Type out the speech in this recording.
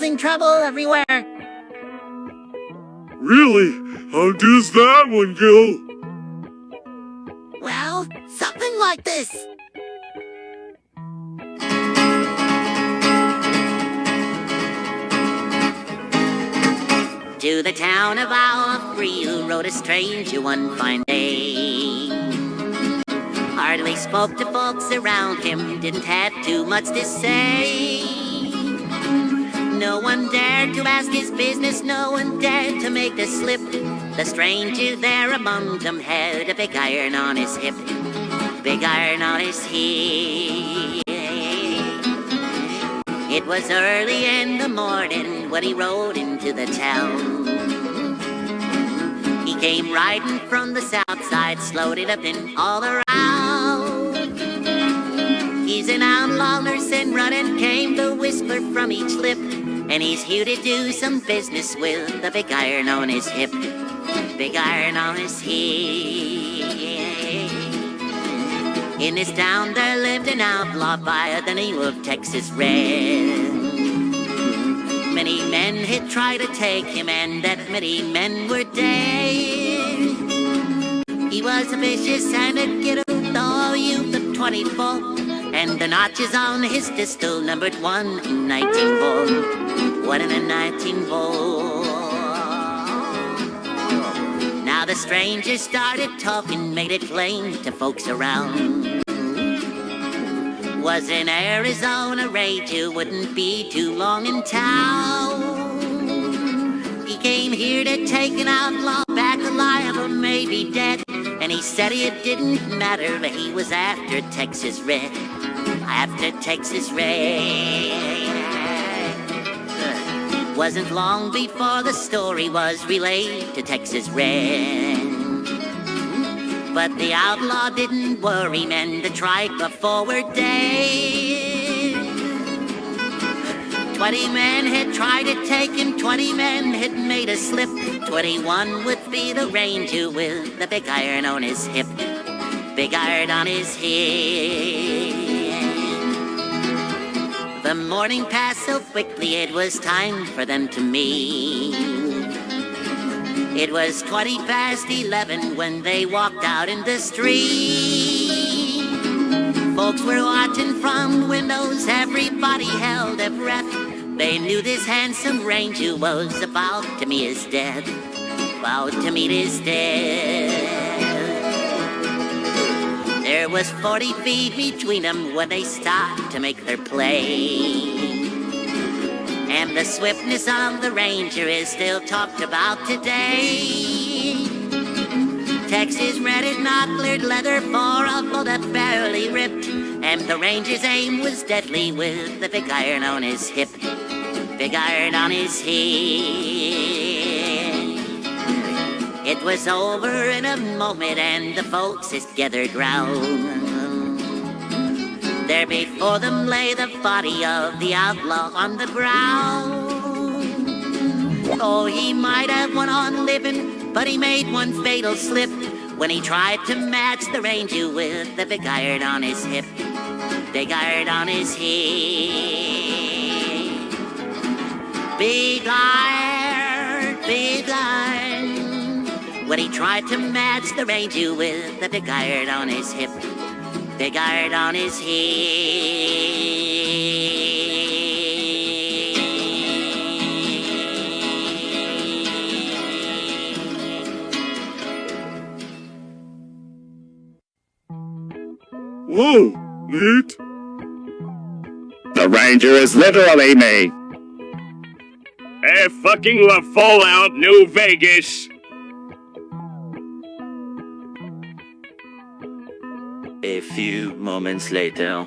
causing trouble everywhere. Really? How does that one go? Well, something like this. To the town of Owl rode a stranger one fine day. Hardly spoke to folks around him, didn't have too much to say. No one dared to ask his business, no one dared to make the slip. The stranger there among them had a big iron on his hip. Big iron on his hip. It was early in the morning when he rode into the town. He came riding from the south side, slowed it up and all around. He's an outlaw, nursing, running, came the whisper from each lip. And he's here to do some business with the big iron on his hip. Big iron on his hip. In this town there lived an outlaw by the name of Texas Red. Many men had tried to take him, and that many men were dead. He was a vicious and a kiddo, the youth of 24, and the notches on his pistol numbered 1 in 19 1 in a 19 Now the stranger started talking, made it plain to folks around. Was in Arizona ranger, wouldn't be too long in town. He came here to take an outlaw back alive or maybe dead. And he said it didn't matter, but he was after Texas Red. After Texas Red. Wasn't long before the story was relayed to Texas Red. But the outlaw didn't worry, men to strike a forward day. 20 men had tried to take him, 20 men had made a slip. 21 would be the ranger with the big iron on his hip. Big iron on his hip. The morning passed so quickly, it was time for them to meet. It was 20 past 11 when they walked out in the street. Folks were watching from windows, everybody held their breath. They knew this handsome ranger was about to meet his death. About to meet his death. There was 40 feet between them when they stopped to make their play. And the swiftness of the ranger is still talked about today. Texas Red had not cleared leather for a bullet that barely ripped. And the ranger's aim was deadly with the big iron on his hip. Big iron on his hip. It was over in a moment and the folks had gathered round. There before them lay the body of the outlaw on the ground. Oh, he might have went on living, but he made one fatal slip when he tried to match the ranger with the big iron on his hip. Big iron on his hip. Big iron, big iron. When he tried to match the ranger with the big iron on his hip. Big iron on his Whoa, neat. The ranger is literally me. Fucking La Fallout, New Vegas. A few moments later.